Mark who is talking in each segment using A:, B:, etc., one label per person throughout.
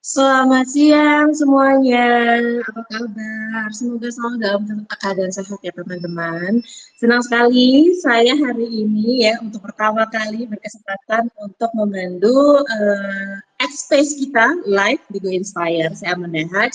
A: Selamat siang semuanya, apa kabar? Semoga selalu dalam keadaan sehat ya teman-teman. Senang sekali saya hari ini ya untuk pertama kali berkesempatan untuk memandu X-Space kita live di Go Inspire. Saya Amanda Haj.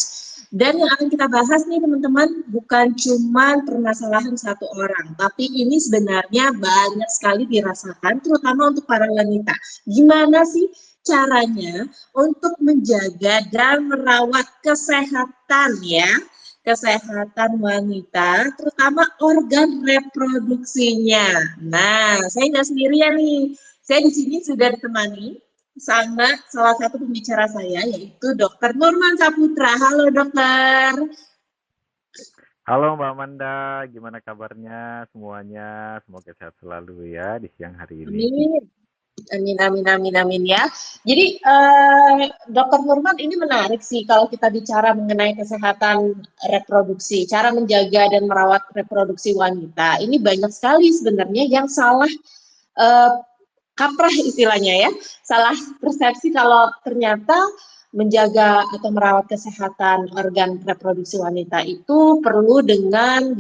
A: Dan yang akan kita bahas nih teman-teman bukan cuma permasalahan satu orang, tapi ini sebenarnya banyak sekali dirasakan terutama untuk para wanita. Gimana sih caranya untuk menjaga dan merawat kesehatan ya, kesehatan wanita, terutama organ reproduksinya. Nah, saya nggak sendirian nih. Saya di sini sudah ditemani sama salah satu pembicara saya, yaitu Dr. Nurman Saputra. Halo dokter.
B: Halo Mbak Amanda, gimana kabarnya semuanya? Semoga sehat selalu ya di siang hari ini.
A: Amin. Amin, amin, amin, amin ya. Jadi, Dokter Nurman ini menarik sih kalau kita bicara mengenai kesehatan reproduksi, cara menjaga dan merawat reproduksi wanita. Ini banyak sekali sebenarnya yang salah eh, kaprah istilahnya ya, salah persepsi kalau ternyata menjaga atau merawat kesehatan organ reproduksi wanita itu perlu dengan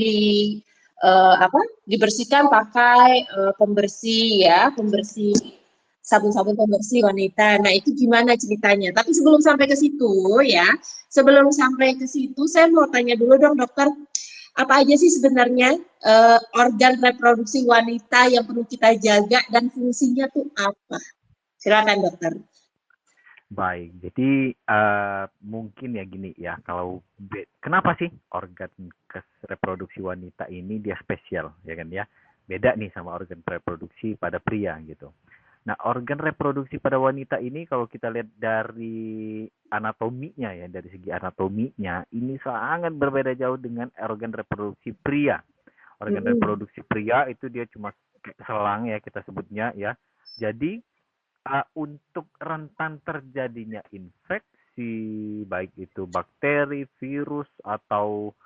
A: dibersihkan pakai pembersih ya, pembersih sabun-sabun pembersih wanita. Nah, itu gimana ceritanya? Tapi sebelum sampai ke situ ya, sebelum sampai ke situ saya mau tanya dulu dong dokter, apa aja sih sebenarnya organ reproduksi wanita yang perlu kita jaga dan fungsinya tuh apa? Silakan dokter.
B: Baik, jadi mungkin ya gini ya, kenapa sih organ reproduksi wanita ini dia spesial ya kan ya? Beda nih sama organ reproduksi pada pria gitu. Nah, organ reproduksi pada wanita ini kalau kita lihat dari anatominya ya, dari segi anatominya ini sangat berbeda jauh dengan organ reproduksi pria. Organ reproduksi pria itu dia cuma selang ya kita sebutnya ya. Jadi untuk rentan terjadinya infeksi baik itu bakteri, virus atau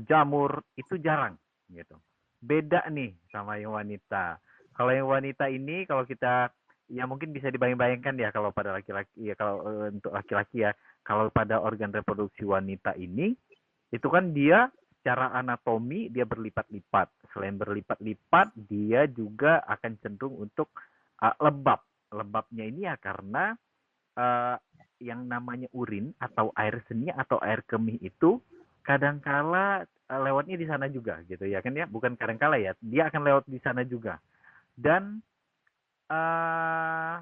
B: jamur itu jarang gitu. Beda nih sama yang wanita. Kalau yang wanita ini kalau kita ya mungkin bisa dibayang-bayangkan ya kalau pada laki-laki ya kalau untuk laki-laki ya kalau pada organ reproduksi wanita ini itu kan dia secara anatomi dia berlipat-lipat. Selain berlipat-lipat, dia juga akan cenderung untuk lembab. Lembabnya ini ya karena uh, yang namanya urin atau air seni atau air kemih itu kadangkala lewatnya di sana juga gitu ya kan ya, bukan kadangkala ya, dia akan lewat di sana juga. Dan uh,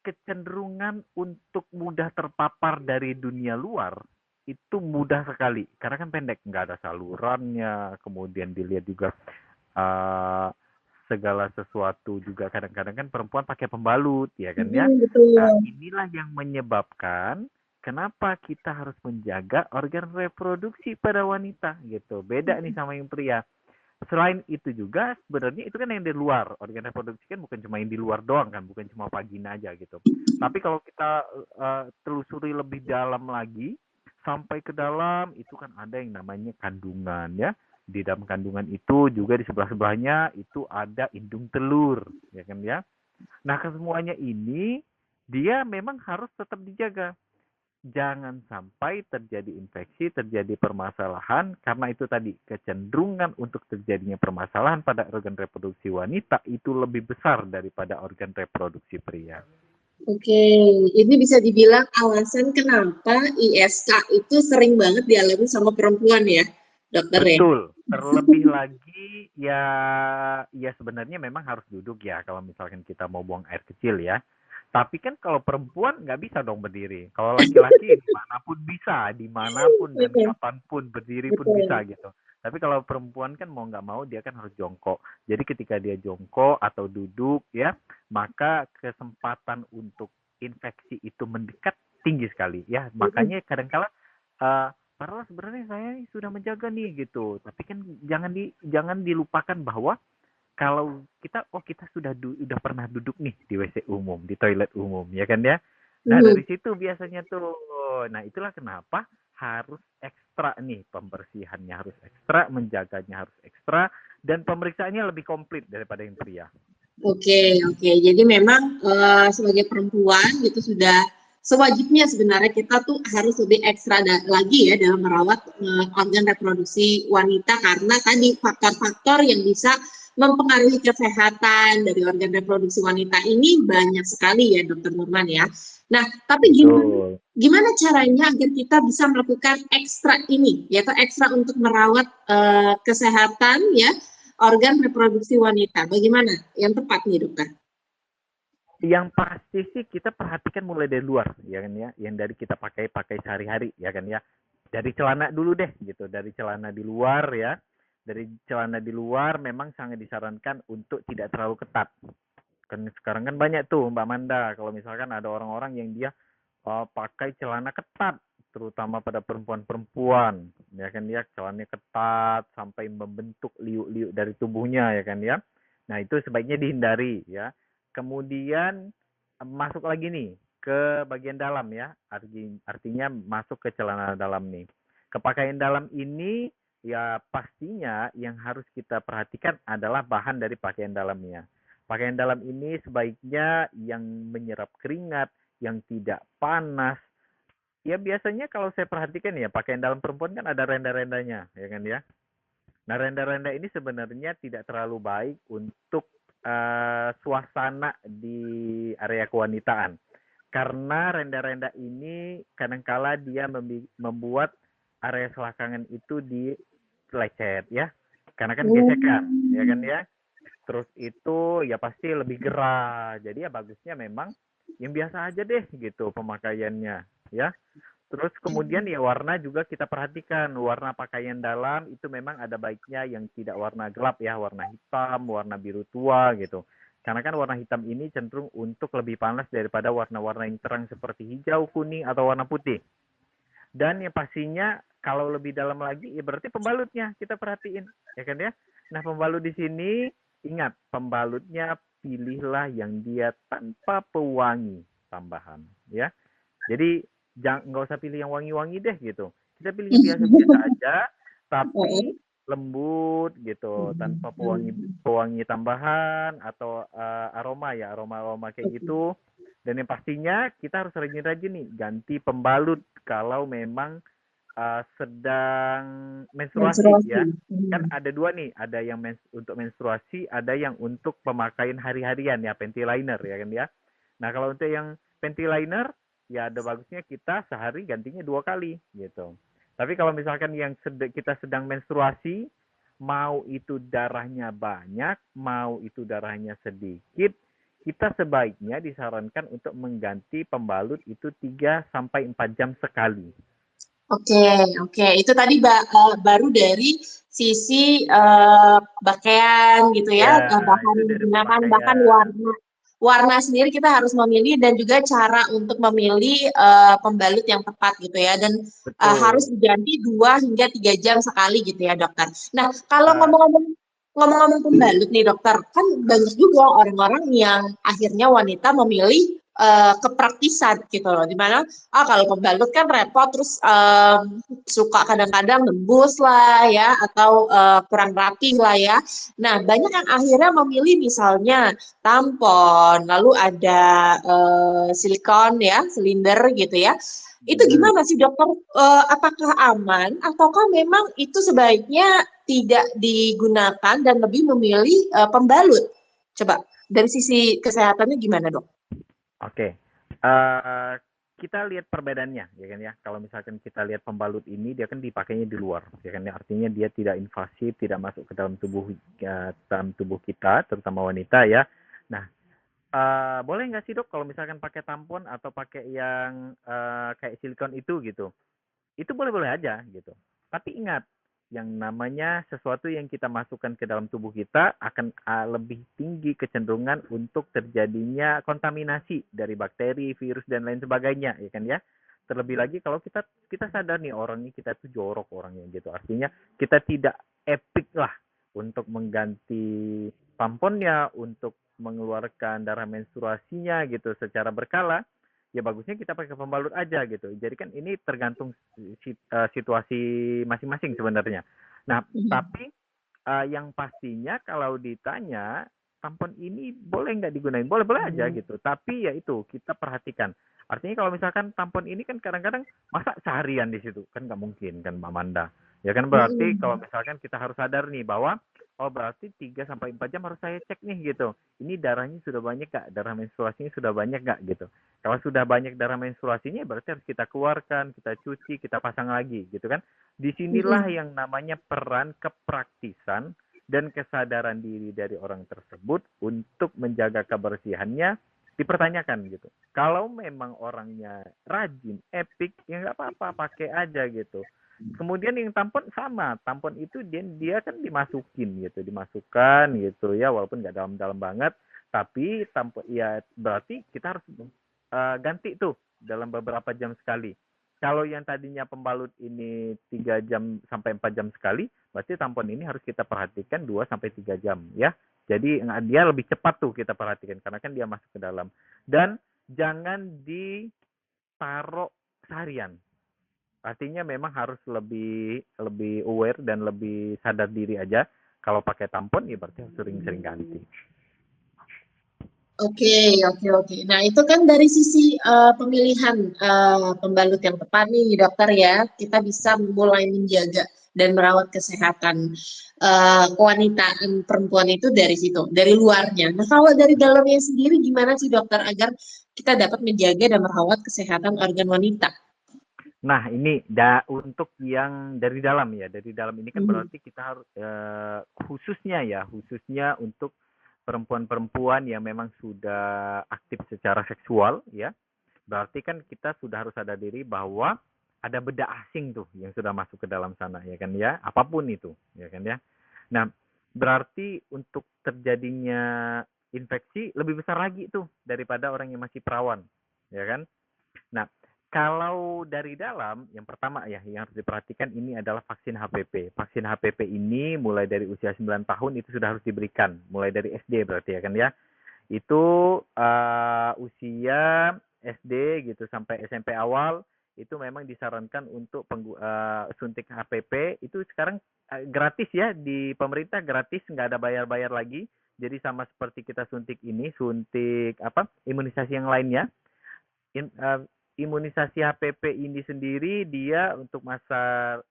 B: kecenderungan untuk mudah terpapar dari dunia luar itu mudah sekali karena kan pendek, nggak ada salurannya, kemudian dilihat juga uh, segala sesuatu juga kadang-kadang kan perempuan pakai pembalut ya kan ya. Nah,
A: Betul.
B: inilah yang menyebabkan kenapa kita harus menjaga organ reproduksi pada wanita gitu. Beda nih sama yang pria. Selain itu juga sebenarnya itu kan yang di luar. Organ reproduksi kan bukan cuma yang di luar doang kan, bukan cuma vagina aja gitu. Tapi kalau kita telusuri lebih dalam lagi sampai ke dalam itu kan ada yang namanya kandungan ya. Di dalam kandungan itu juga di sebelah-sebelahnya itu ada indung telur, ya kan ya. Nah, kesemuanya ini dia memang harus tetap dijaga. Jangan sampai terjadi infeksi, terjadi permasalahan, karena itu tadi kecenderungan untuk terjadinya permasalahan pada organ reproduksi wanita itu lebih besar daripada organ reproduksi pria.
A: Oke, ini bisa dibilang alasan kenapa ISK itu sering banget dialami sama perempuan ya, dokter ya?
B: Betul. Terlebih lagi ya ya sebenarnya memang harus duduk ya kalau misalkan kita mau buang air kecil ya. Tapi kan kalau perempuan nggak bisa dong berdiri. Kalau laki-laki dimanapun dan
A: Oke,
B: kapanpun berdiri pun bisa
A: betul.
B: gitu. Tapi kalau perempuan kan mau nggak mau dia kan harus jongkok. Jadi ketika dia jongkok atau duduk ya, maka kesempatan untuk infeksi itu mendekat tinggi sekali ya. Makanya kadang-kala padahal sebenarnya saya sudah menjaga nih gitu. Tapi kan jangan dilupakan bahwa kalau kita sudah pernah duduk nih di WC umum, di toilet umum, ya kan ya. Nah,
A: Mhm.
B: dari situ biasanya tuh. Nah, itulah kenapa harus ekstra nih pembersihannya harus ekstra, menjaganya harus ekstra dan pemeriksaannya lebih komplit daripada yang pria.
A: Oke, oke. Jadi memang sebagai perempuan gitu sewajibnya sebenarnya kita tuh harus lebih ekstra lagi ya dalam merawat organ reproduksi wanita karena tadi faktor-faktor yang bisa mempengaruhi kesehatan dari organ reproduksi wanita ini banyak sekali ya Dokter Nurman ya. Nah, tapi gimana caranya agar kita bisa melakukan ekstra ini, yaitu ekstra untuk merawat kesehatan ya organ reproduksi wanita. Bagaimana yang tepat nih dokter?
B: Yang pasti sih kita perhatikan mulai dari luar, ya kan ya, yang dari kita pakai sehari-hari, ya kan ya. Dari celana dulu deh, gitu. Dari celana di luar ya. Dari celana di luar memang sangat disarankan untuk tidak terlalu ketat. Kan sekarang kan banyak tuh Mbak Manda, kalau misalkan ada orang-orang yang dia pakai celana ketat, terutama pada perempuan-perempuan, ya kan ya, celananya ketat sampai membentuk liuk-liuk dari tubuhnya, ya kan ya. Nah itu sebaiknya dihindari ya. Kemudian masuk lagi nih ke bagian dalam ya, artinya masuk ke celana dalam nih. Kepakaian dalam ini ya pastinya yang harus kita perhatikan adalah bahan dari pakaian dalamnya. Pakaian dalam ini sebaiknya yang menyerap keringat, yang tidak panas. Ya biasanya kalau saya perhatikan ya pakaian dalam perempuan kan ada renda-rendanya, ya kan ya. Nah renda-renda ini sebenarnya tidak terlalu baik untuk suasana di area kewanitaan. Karena renda-renda ini kadangkala dia membuat area selangkangan itu dilecet ya. Karena kan gesekan, ya kan ya. Terus itu ya pasti lebih gerah. Jadi ya bagusnya memang yang biasa aja deh gitu pemakaiannya ya. Terus kemudian ya warna juga kita perhatikan. Warna pakaian dalam itu memang ada baiknya yang tidak warna gelap ya. Warna hitam, warna biru tua gitu. Karena kan warna hitam ini cenderung untuk lebih panas daripada warna-warna yang terang seperti hijau, kuning, atau warna putih. Dan yang pastinya kalau lebih dalam lagi ya berarti pembalutnya kita perhatiin. Ya kan ya. Nah pembalut di sini ingat pembalutnya pilihlah yang dia tanpa pewangi tambahan ya. Jadi nggak usah pilih yang wangi-wangi deh gitu. Kita pilih yang biasa-biasa aja, tapi lembut gitu, tanpa pewangi tambahan atau aroma ya, aroma kayak gitu. Dan yang pastinya kita harus rajin-rajin nih ganti pembalut kalau memang sedang menstruasi ya. Kan ada dua nih, ada yang untuk menstruasi, ada yang untuk pemakaian hari-harian ya, panty liner ya kan ya. Nah kalau untuk yang panty liner ya ada bagusnya kita sehari gantinya 2 kali gitu. Tapi kalau misalkan yang kita sedang menstruasi, mau itu darahnya banyak, mau itu darahnya sedikit, kita sebaiknya disarankan untuk mengganti pembalut itu 3-4 jam sekali.
A: Oke. Itu tadi baru dari sisi pakaian gitu ya, bahan yang digunakan, bahkan warna sendiri kita harus memilih dan juga cara untuk memilih pembalut yang tepat gitu ya, dan harus diganti 2-3 jam sekali gitu ya dokter. Nah kalau ngomong-ngomong pembalut nih dokter, kan banyak juga orang-orang yang akhirnya wanita memilih kepraktisan gitu loh, dimana kalau pembalut kan repot, terus suka kadang-kadang nembus lah ya, atau kurang rapi lah ya. Nah banyak yang akhirnya memilih misalnya tampon, lalu ada silikon ya, silinder gitu ya. Itu gimana sih dokter? Apakah aman ataukah memang itu sebaiknya tidak digunakan dan lebih memilih pembalut? Coba dari sisi kesehatannya gimana dok?
B: Oke, kita lihat perbedaannya ya kan ya. Kalau misalkan kita lihat pembalut ini dia kan dipakainya di luar ya kan ya. Artinya dia tidak invasif, tidak masuk ke dalam tubuh kita, terutama wanita ya. Nah, boleh nggak sih dok kalau misalkan pakai tampon atau pakai yang kayak silikon itu gitu? Itu boleh-boleh aja gitu. Tapi ingat, yang namanya sesuatu yang kita masukkan ke dalam tubuh kita akan lebih tinggi kecenderungan untuk terjadinya kontaminasi dari bakteri, virus dan lain sebagainya, ya kan ya. Terlebih lagi kalau kita sadar nih orang ini kita tuh jorok orangnya gitu. Artinya kita tidak epic lah untuk mengganti tamponnya, untuk mengeluarkan darah menstruasinya gitu secara berkala. Ya bagusnya kita pakai pembalut aja gitu. Jadi kan ini tergantung situasi masing-masing sebenarnya. Nah, tapi yang pastinya kalau ditanya tampon ini boleh nggak digunain? Boleh-boleh aja gitu. Tapi ya itu kita perhatikan Artinya kalau misalkan tampon ini kan kadang-kadang masa seharian di situ kan nggak mungkin kan Mbak Manda. Ya kan berarti kalau
A: Mm-mm.
B: misalkan kita harus sadar nih bahwa oh berarti 3 sampai 4 jam harus saya cek nih gitu. Ini darahnya sudah banyak nggak? Darah menstruasinya sudah banyak nggak gitu. Kalau sudah banyak darah menstruasinya berarti harus kita keluarkan, kita cuci, kita pasang lagi gitu kan. Disinilah
A: Mm-mm.
B: yang namanya peran kepraktisan dan kesadaran diri dari orang tersebut untuk menjaga kebersihannya dipertanyakan gitu. Kalau memang orangnya rajin, epic, ya nggak apa-apa, pakai aja gitu. Kemudian yang tampon sama, tampon itu dia kan dimasukin gitu, dimasukkan gitu ya, walaupun nggak dalam-dalam banget, tapi tampon ya berarti kita harus ganti tuh dalam beberapa jam sekali. Kalau yang tadinya pembalut ini 3 jam sampai 4 jam sekali, berarti tampon ini harus kita perhatikan 2 sampai 3 jam ya. Jadi dia lebih cepat tuh kita perhatikan karena kan dia masuk ke dalam. Dan jangan ditaruh seharian. Artinya memang harus lebih lebih aware dan lebih sadar diri aja. Kalau pakai tampon ya berarti harus sering-sering ganti.
A: Oke, oke, oke. Nah, itu kan dari sisi pemilihan pembalut yang tepat nih, dokter ya. Kita bisa mulai menjaga dan merawat kesehatan kewanitaan perempuan itu dari situ, dari luarnya. Nah, kalau dari dalamnya sendiri gimana sih dokter agar kita dapat menjaga dan merawat kesehatan organ wanita?
B: Nah, ini untuk yang dari dalam ya. Dari dalam ini kan
A: Mhm.
B: berarti kita harus khususnya ya, khususnya untuk perempuan-perempuan yang memang sudah aktif secara seksual ya. Berarti kan kita sudah harus sadar diri bahwa ada benda asing tuh yang sudah masuk ke dalam sana ya kan ya, apapun itu ya kan ya. Nah, berarti untuk terjadinya infeksi lebih besar lagi tuh daripada orang yang masih perawan, ya kan? Nah, kalau dari dalam, yang pertama ya, yang harus diperhatikan ini adalah vaksin HPV. Vaksin HPV ini mulai dari usia 9 tahun itu sudah harus diberikan, mulai dari SD berarti ya kan ya. Itu usia SD gitu sampai SMP awal itu memang disarankan untuk suntik HPV itu sekarang gratis ya di pemerintah gratis nggak ada bayar-bayar lagi. Jadi sama seperti kita suntik ini, suntik apa imunisasi yang lainnya. In, uh, Imunisasi HPV ini sendiri dia untuk masa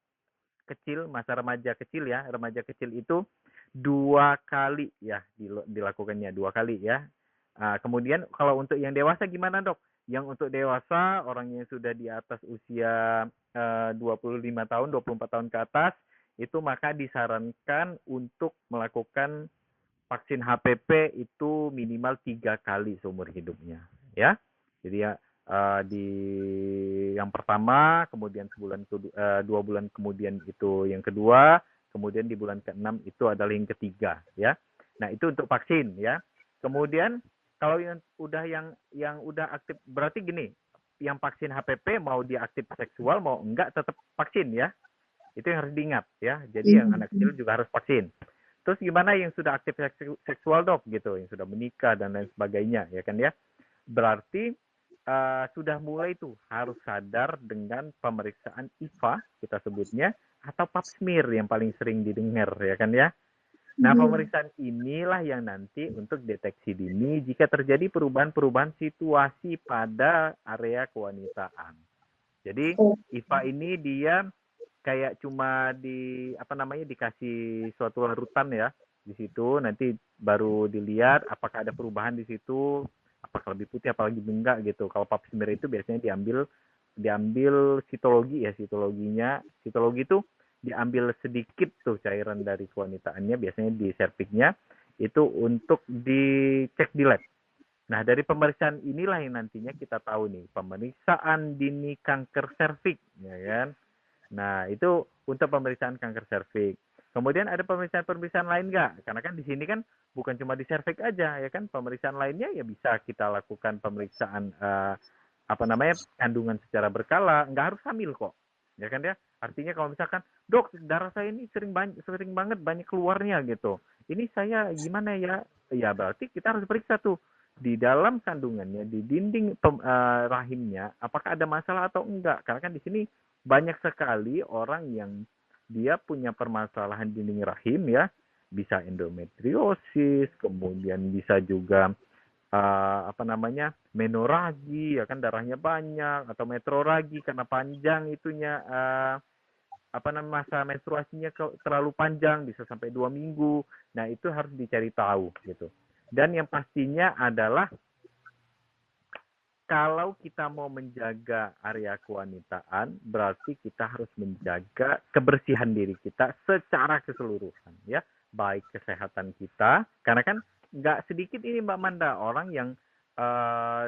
B: kecil, masa remaja kecil ya, remaja kecil itu 2 kali ya dilakukannya 2 kali ya. Kemudian kalau untuk yang dewasa gimana dok? Yang untuk dewasa orang yang sudah di atas usia 25 tahun, 24 tahun ke atas itu maka disarankan untuk melakukan vaksin HPV itu minimal 3 kali seumur hidupnya ya. Jadi ya di yang pertama, kemudian 2 bulan kemudian itu yang kedua, kemudian di bulan ke-6 itu adalah yang ketiga ya. Nah, itu untuk vaksin ya. Kemudian kalau yang udah aktif berarti gini, yang vaksin HPV mau dia aktif seksual mau enggak tetap vaksin ya. Itu yang harus diingat ya. Jadi yang anak kecil
A: Mhm.
B: juga harus vaksin. Terus gimana yang sudah aktif seksual dok gitu, yang sudah menikah dan lain sebagainya ya kan ya. Berarti sudah mulai tuh harus sadar dengan pemeriksaan IVA kita sebutnya atau pap smear yang paling sering didengar ya kan ya. Nah,
A: Mhm.
B: pemeriksaan inilah yang nanti untuk deteksi dini jika terjadi perubahan-perubahan situasi pada area kewanitaan. Jadi
A: Oh.
B: IVA ini dia kayak cuma apa namanya dikasih suatu larutan ya di situ nanti baru dilihat apakah ada perubahan di situ apakah lebih putih apalagi enggak gitu. Kalau pap smear itu biasanya diambil sitologi ya sitologi itu diambil sedikit tuh cairan dari kewanitaannya biasanya di serviknya itu untuk dicek di lab. Nah, dari pemeriksaan inilah yang nantinya kita tahu nih, pemeriksaan dini kanker serviks, ya kan? Nah, itu untuk pemeriksaan kanker serviks. Kemudian ada pemeriksaan-pemeriksaan lain nggak? Karena kan di sini kan bukan cuma di serviks aja, ya kan? Pemeriksaan lainnya ya bisa kita lakukan pemeriksaan apa namanya kandungan secara berkala, nggak harus hamil kok, ya kan ya? Artinya kalau misalkan dok darah saya ini sering banget banyak keluarnya gitu, ini saya gimana ya? Ya berarti kita harus periksa tuh di dalam kandungannya, di dinding rahimnya, apakah ada masalah atau enggak? Karena kan di sini banyak sekali orang yang dia punya permasalahan dinding rahim ya, bisa endometriosis, kemudian bisa juga apa namanya, menoragi ya kan darahnya banyak, atau metroragi karena panjang itunya apa namanya, masa menstruasinya terlalu panjang bisa sampai 2 minggu. Nah itu harus dicari tahu gitu. Dan yang pastinya adalah kalau kita mau menjaga area kewanitaan, berarti kita harus menjaga kebersihan diri kita secara keseluruhan, ya. Baik kesehatan kita, karena kan nggak sedikit ini Mbak Manda, orang yang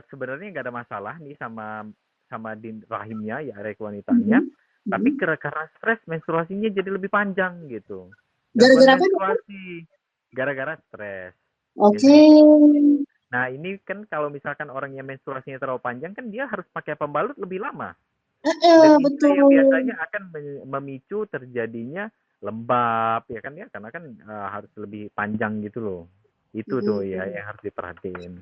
B: sebenarnya nggak ada masalah nih sama sama di rahimnya, ya area kewanitaannya,
A: Mhm.
B: tapi
A: Mhm.
B: karena stres menstruasinya jadi lebih panjang gitu. Gangguan
A: Gara-gara apa, dokter?
B: menstruasi, gara-gara stres.
A: Oke.
B: Biasanya Nah, ini kan kalau misalkan orang yang menstruasinya terlalu panjang kan dia harus pakai pembalut lebih lama. Dan inilah yang
A: Betul.
B: biasanya akan memicu terjadinya lembab ya kan ya karena kan harus lebih panjang gitu loh. Itu tuh ya
A: Mhm.
B: yang harus diperhatiin.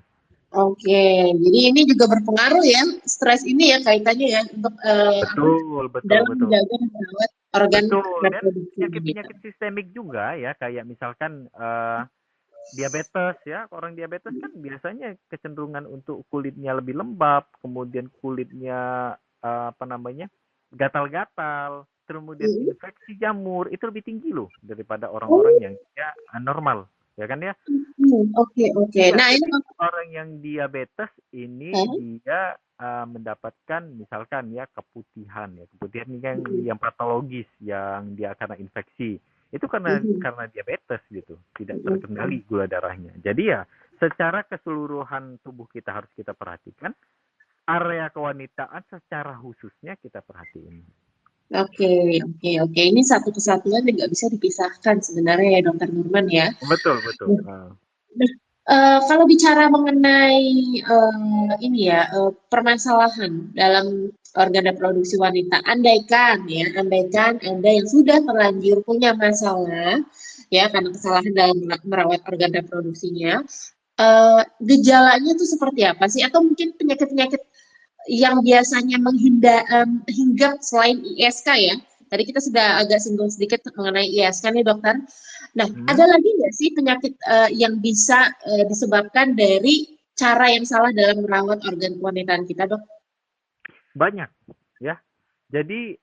A: Oke, jadi ini juga berpengaruh ya, stres ini ya kaitannya ya untuk apa
B: Betul, betul,
A: dalam
B: betul.
A: menjaga dan merawat organ
B: Betul. Dan
A: reproduksi wanita.
B: penyakit-penyakit sistemik juga ya kayak misalkan diabetes ya, orang diabetes kan biasanya kecenderungan untuk kulitnya lebih lembab, kemudian kulitnya apa namanya gatal-gatal, kemudian
A: Mhm.
B: infeksi jamur itu lebih tinggi loh daripada orang-orang
A: Oh,
B: yang dia normal, ya kan ya?
A: oke, oke.
B: Iya,
A: Nah ini
B: jadi orang yang diabetes ini
A: eh,
B: dia mendapatkan misalkan ya keputihan ya, keputihan ini kan
A: mhm,
B: yang patologis yang dia karena infeksi. Itu
A: mhm,
B: karena diabetes gitu, tidak
A: mhm.
B: terkendali gula darahnya. Jadi ya secara keseluruhan tubuh kita harus kita perhatikan, area kewanitaan secara khususnya kita perhatiin.
A: Oke, oke, oke. Ini satu kesatuan yang nggak bisa dipisahkan sebenarnya ya, Dokter Nurman ya.
B: Betul, betul.
A: Nah, kalau bicara mengenai ini ya permasalahan dalam organ reproduksi wanita, andaikan ya, andaikan Anda yang sudah terlanjur punya masalah ya karena kesalahan dalam merawat organ reproduksinya, gejalanya tuh seperti apa sih? Atau mungkin penyakit-penyakit yang biasanya hinggap selain ISK ya. Tadi kita sudah agak singgung sedikit mengenai ISK nih dokter. Nah, ada
B: Hmm,
A: lagi nggak sih penyakit yang bisa disebabkan dari cara yang salah dalam merawat organ kewanitaan kita, dok?
B: banyak ya. Jadi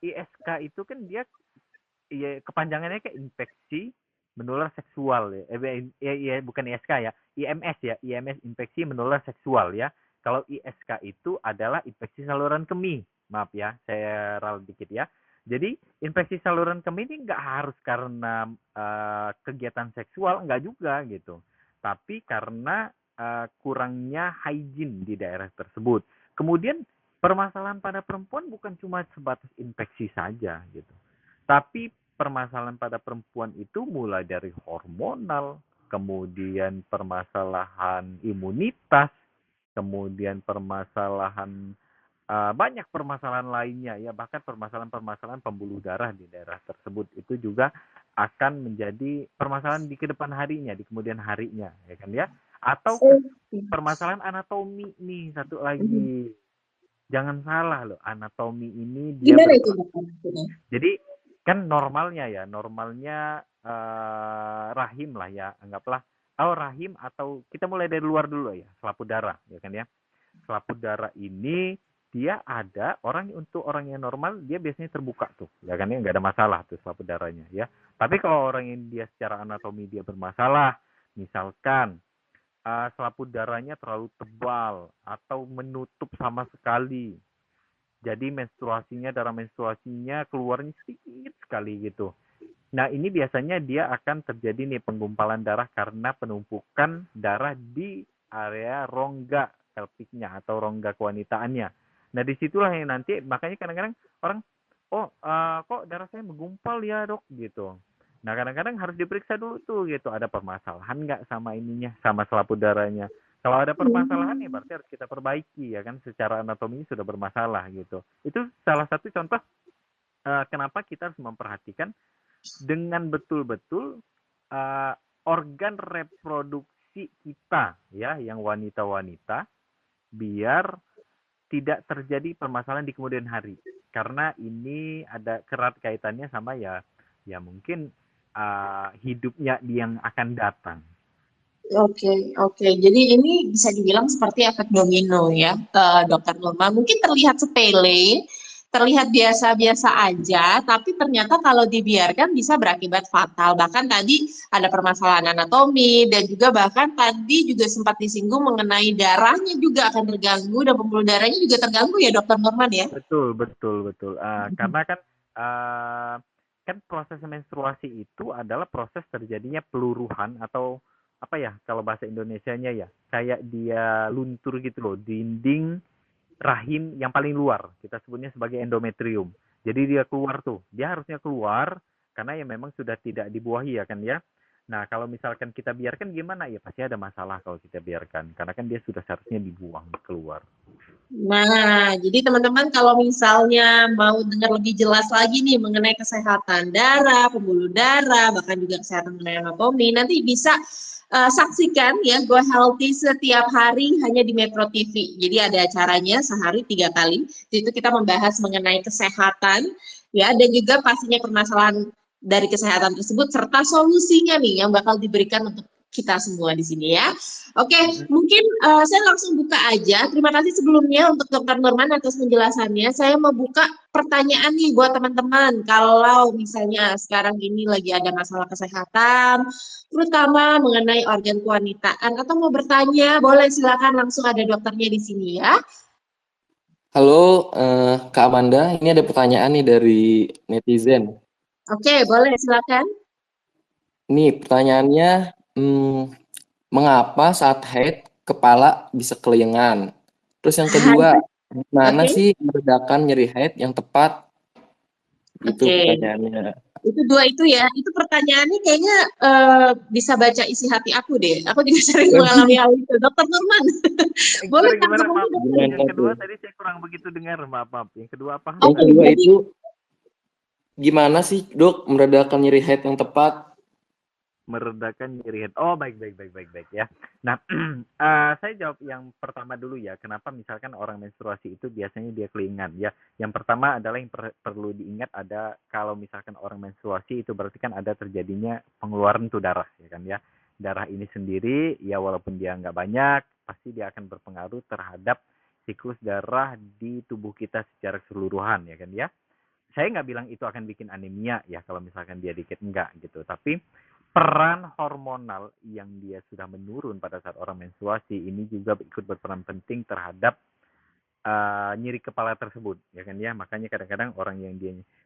B: ISK itu kan dia ya, kepanjangannya kayak infeksi menular seksual ya. Bukan ISK ya, IMS ya, IMS infeksi menular seksual ya. Kalau ISK itu adalah infeksi saluran kemih. Maaf ya, saya ralat dikit ya. Jadi infeksi saluran kemih ini nggak harus karena kegiatan seksual, nggak juga gitu. Tapi karena kurangnya hygiene di daerah tersebut. Kemudian permasalahan pada perempuan bukan cuma sebatas infeksi saja gitu. Tapi permasalahan pada perempuan itu mulai dari hormonal, kemudian permasalahan imunitas, kemudian permasalahan banyak permasalahan lainnya ya, bahkan permasalahan-permasalahan pembuluh darah di daerah tersebut itu juga akan menjadi permasalahan di kedepan harinya, di kemudian harinya, ya kan ya? Atau
A: Oh,
B: permasalahan anatomi nih satu
A: mhm.
B: lagi. Jangan salah loh, anatomi ini dia
A: Gimana itu
B: berperan.
A: dokter?
B: Jadi kan normalnya ya, normalnya rahim lah ya, anggaplah oh rahim atau kita mulai dari luar dulu ya, selaput darah ya kan ya. Selaput darah ini dia ada untuk orang yang normal dia biasanya terbuka tuh, ya kan ya nggak ada masalah tuh selaput darahnya ya. Tapi kalau orang yang dia secara anatomi dia bermasalah, misalkan selaput darahnya terlalu tebal atau menutup sama sekali, jadi darah menstruasinya keluarnya sedikit sekali gitu. Nah, ini biasanya dia akan terjadi nih penggumpalan darah karena penumpukan darah di area rongga pelviknya atau rongga kewanitaannya. Nah, disitulah yang nanti makanya kadang-kadang orang, oh kok darah saya menggumpal ya dok gitu. Nah, kadang-kadang harus diperiksa dulu tuh gitu, ada permasalahan nggak sama ininya, sama selaput darahnya. Kalau ada permasalahan ya
A: Hmm.
B: berarti harus kita perbaiki ya kan, secara anatomi sudah bermasalah gitu. Itu salah satu contoh kenapa kita harus memperhatikan dengan betul-betul uh, organ reproduksi kita ya yang wanita-wanita biar tidak terjadi permasalahan di kemudian hari karena ini ada kerat kaitannya sama ya mungkin hidupnya yang akan datang.
A: Oke, oke. Jadi ini bisa dibilang seperti efek domino ya, Dokter Nurma. Mungkin terlihat sepele, terlihat biasa-biasa aja, tapi ternyata kalau dibiarkan bisa berakibat fatal. Bahkan tadi ada permasalahan anatomi dan juga bahkan tadi juga sempat disinggung mengenai darahnya juga akan terganggu dan pembuluh darahnya juga terganggu ya, Dokter Nurman ya.
B: Betul, betul, betul. Karena kan uh, kan proses menstruasi itu adalah proses terjadinya peluruhan atau apa ya kalau bahasa Indonesianya ya kayak dia luntur gitu loh dinding rahim yang paling luar kita sebutnya sebagai endometrium. Jadi dia keluar tuh, dia harusnya keluar karena ya memang sudah tidak dibuahi ya kan ya. Nah kalau misalkan kita biarkan gimana ya pasti ada masalah kalau kita biarkan karena kan dia sudah seharusnya dibuang keluar.
A: Nah, jadi teman-teman kalau misalnya mau dengar lebih jelas lagi nih mengenai kesehatan darah, pembuluh darah, bahkan juga kesehatan mengenai anatomi, nanti bisa saksikan ya Go Healthy setiap hari hanya di Metro TV. Jadi ada acaranya sehari 3 kali. Di situ kita membahas mengenai kesehatan ya dan juga pastinya permasalahan dari kesehatan tersebut serta solusinya nih yang bakal diberikan untuk kita semua di sini ya. Oke, mungkin saya langsung buka aja. Terima kasih sebelumnya untuk Dokter Norman atas penjelasannya. Saya mau buka pertanyaan nih buat teman-teman. Kalau misalnya sekarang ini lagi ada masalah kesehatan, terutama mengenai organ kewanitaan, atau mau bertanya, boleh silakan langsung ada dokternya di sini ya.
C: Halo, Kak Amanda. Ini ada pertanyaan nih dari netizen.
A: Oke, boleh silakan.
C: Nih pertanyaannya, mengapa saat haid kepala bisa kelengan? Terus yang kedua, gimana
A: Oke,
C: sih meredakan nyeri haid yang tepat? Itu
A: oke.
C: pertanyaannya.
A: Itu dua itu ya. Itu pertanyaannya kayaknya bisa baca isi hati aku deh. Aku juga sering mengalami hal itu. Dokter Nurman, boleh
B: Gimana gimana
A: tanggapannya
B: maaf.
A: dokter?
C: Gimana
B: Yang
C: tuh?
B: kedua tadi saya kurang begitu dengar maaf maaf. Yang kedua apa?
C: Yang
A: Oke,
C: kedua
A: jadi
C: itu, gimana sih dok meredakan nyeri haid yang tepat?
B: Meredakan nyeri head. Oh, baik, baik, baik, baik, baik ya. Nah, saya jawab yang pertama dulu ya. Kenapa misalkan orang menstruasi itu biasanya dia kelingan ya. Yang pertama adalah yang perlu diingat ada kalau misalkan orang menstruasi itu berarti kan ada terjadinya pengeluaran tuh darah ya kan ya. Darah ini sendiri ya walaupun dia nggak banyak pasti dia akan berpengaruh terhadap siklus darah di tubuh kita secara keseluruhan ya kan ya. Saya nggak bilang itu akan bikin anemia ya kalau misalkan dia dikit enggak gitu. Tapi peran hormonal yang dia sudah menurun pada saat orang menstruasi ini juga ikut berperan penting terhadap nyeri kepala tersebut ya kan ya. Makanya kadang-kadang orang yang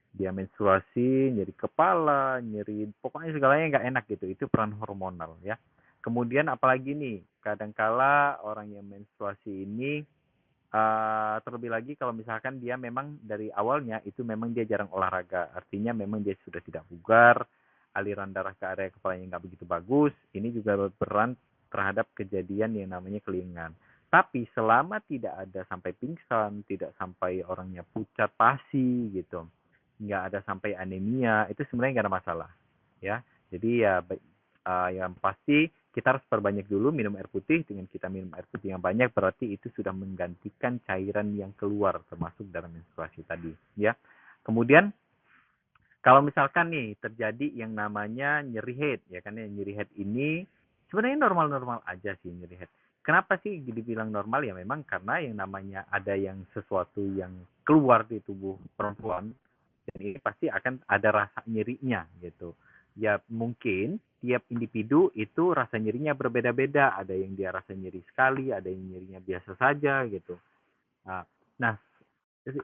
B: dia menstruasi nyeri kepala nyeri pokoknya segalanya nggak enak gitu itu peran hormonal ya. Kemudian apalagi nih kadangkala orang yang menstruasi ini terlebih lagi kalau misalkan dia memang dari awalnya itu memang dia jarang olahraga, artinya memang dia sudah tidak bugar, aliran darah ke area kepalanya nggak begitu bagus, ini juga berperan terhadap kejadian yang namanya kelingan. Tapi selama tidak ada sampai pingsan, tidak sampai orangnya pucat pasi gitu, nggak ada sampai anemia, itu sebenarnya nggak ada masalah. Ya, jadi ya yang pasti kita harus perbanyak dulu minum air putih. Dengan kita minum air putih yang banyak berarti itu sudah menggantikan cairan yang keluar termasuk dalam menstruasi tadi ya. Kemudian kalau misalkan nih terjadi yang namanya nyeri head ya kan ya, nyeri head ini sebenarnya normal-normal aja sih nyeri head. Kenapa sih dibilang normal ya memang karena yang namanya ada yang sesuatu yang keluar di tubuh perempuan dan ini pasti akan ada rasa nyerinya gitu. Ya mungkin tiap individu itu rasa nyerinya berbeda-beda. Ada yang dia rasa nyeri sekali, ada yang nyerinya biasa saja gitu. Nah,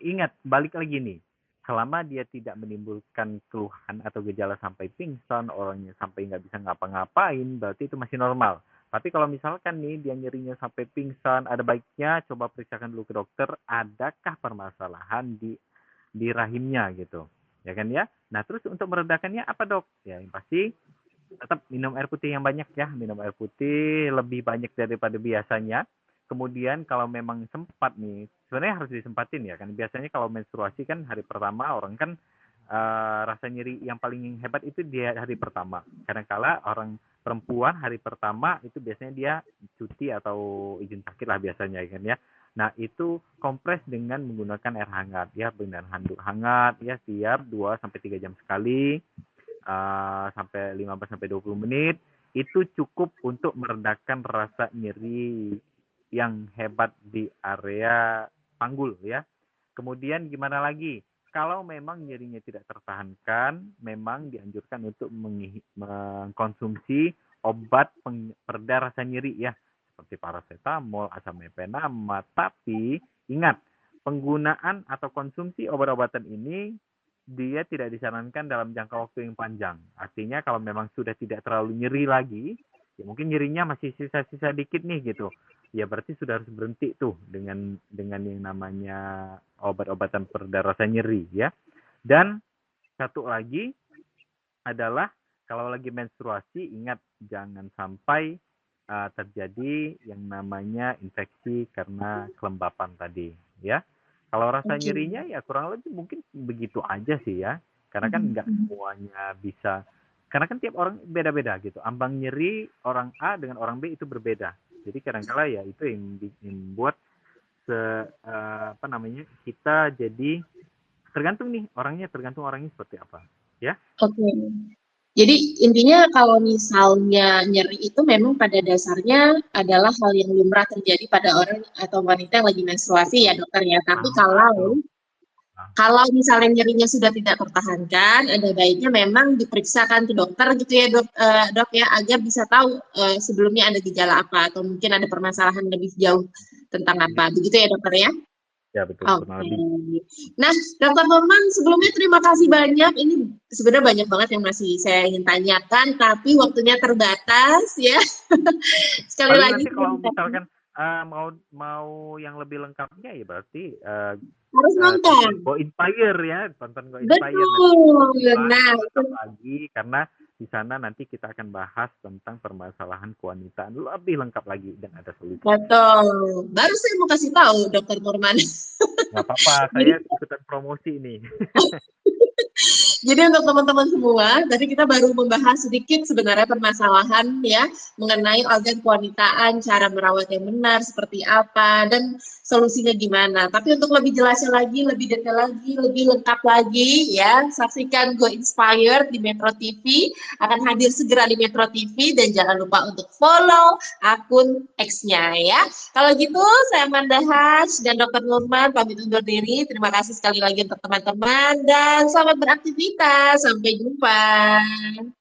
B: ingat balik lagi nih. Selama dia tidak menimbulkan keluhan atau gejala sampai pingsan, orangnya sampai nggak bisa ngapa-ngapain, berarti itu masih normal. Tapi kalau misalkan nih dia nyerinya sampai pingsan, ada baiknya coba periksakan dulu ke dokter, adakah permasalahan di rahimnya gitu. Ya kan ya? Nah, terus untuk meredakannya apa, Dok? Ya, yang pasti tetap minum air putih yang banyak ya, minum air putih lebih banyak daripada biasanya. Kemudian kalau memang sempat nih, sebenarnya harus disempatin ya kan. Biasanya kalau menstruasi kan hari pertama orang kan rasa nyeri yang paling hebat itu dia hari pertama. Kadang-kala orang perempuan hari pertama itu biasanya dia cuti atau izin sakit lah biasanya kan ya. Nah, itu kompres dengan menggunakan air hangat ya, dengan handuk hangat ya setiap 2 sampai 3 jam sekali sampai 15 sampai 20 menit. itu cukup untuk meredakan rasa nyeri yang hebat di area panggul ya. Kemudian gimana lagi? Kalau memang nyerinya tidak tertahankan, memang dianjurkan untuk mengkonsumsi obat pereda rasa nyeri ya, seperti paracetamol, asam mefenama. Tapi ingat, penggunaan atau konsumsi obat-obatan ini dia tidak disarankan dalam jangka waktu yang panjang. Artinya kalau memang sudah tidak terlalu nyeri lagi, ya mungkin nyerinya masih sisa-sisa dikit nih gitu. Ya berarti sudah harus berhenti tuh dengan yang namanya obat-obatan pereda rasa nyeri ya. Dan satu lagi adalah kalau lagi menstruasi ingat jangan sampai terjadi yang namanya infeksi karena kelembapan tadi ya. Kalau rasa nyerinya ya kurang lebih mungkin begitu aja sih ya. Karena kan nggak semuanya bisa, karena kan tiap orang beda-beda gitu. Ambang nyeri orang A dengan orang B itu berbeda. Jadi kadang-kala ya itu yang membuat kita jadi tergantung orangnya seperti apa ya.
A: Oke. Jadi intinya kalau misalnya nyeri itu memang pada dasarnya adalah hal yang lumrah terjadi pada orang atau wanita yang lagi menstruasi ya dokter ya. Tapi kalau misalnya nyerinya sudah tidak tertahankan, ada baiknya memang diperiksakan ke dokter gitu ya dok ya, agar bisa tahu sebelumnya ada gejala apa atau mungkin ada permasalahan lebih jauh tentang apa. Begitu ya dokter ya?
B: Ya betul.
A: Oke. Nah, Dokter Norman, sebelumnya terima kasih banyak. Ini sebenarnya banyak banget yang masih saya ingin tanyakan, tapi waktunya terbatas ya. Sekali
B: Paling
A: lagi
B: nanti kalau misalkan mau yang lebih lengkapnya ya berarti
A: harus nonton.
B: Go Inspire ya, tonton Go Inspire.
A: Betul.
B: Nah, itu lagi karena di sana nanti kita akan bahas tentang permasalahan kewanitaan lebih lengkap lagi dan ada solusi.
A: Betul. Baru saya mau kasih tahu Dokter Norman.
B: Nggak apa-apa, saya ikutan promosi nih.
A: Jadi untuk teman-teman semua, tadi kita baru membahas sedikit sebenarnya permasalahan ya mengenai organ kewanitaan, cara merawat yang benar seperti apa dan solusinya gimana. Tapi untuk lebih jelasnya lagi, lebih detail lagi, lebih lengkap lagi ya, saksikan Go Inspired di Metro TV, akan hadir segera di Metro TV dan jangan lupa untuk follow akun X-nya ya. Kalau gitu saya Amanda Hash dan Dr. Nurman pamit undur diri. Terima kasih sekali lagi untuk teman-teman dan selamat beraktivitas. Sampai jumpa.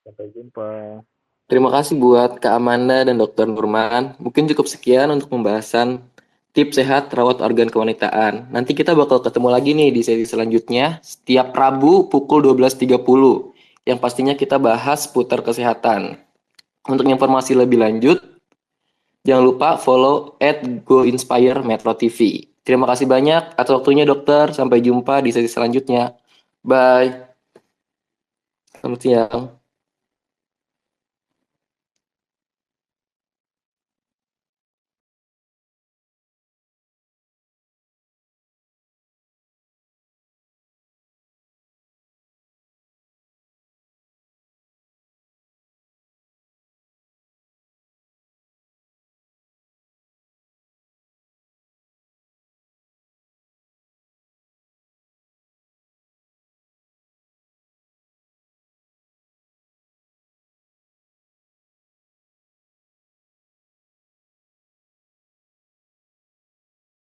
B: Sampai jumpa.
C: Terima kasih buat Kak Amanda dan Dr. Nurman. Mungkin cukup sekian untuk pembahasan tips sehat rawat organ kewanitaan. Nanti kita bakal ketemu lagi nih di sesi selanjutnya setiap Rabu pukul 12.30 yang pastinya kita bahas seputar kesehatan. Untuk informasi lebih lanjut, jangan lupa follow @GoInspireMetroTV. Terima kasih banyak atas waktunya dokter. Sampai jumpa di sesi selanjutnya. Bye. Selamat siang.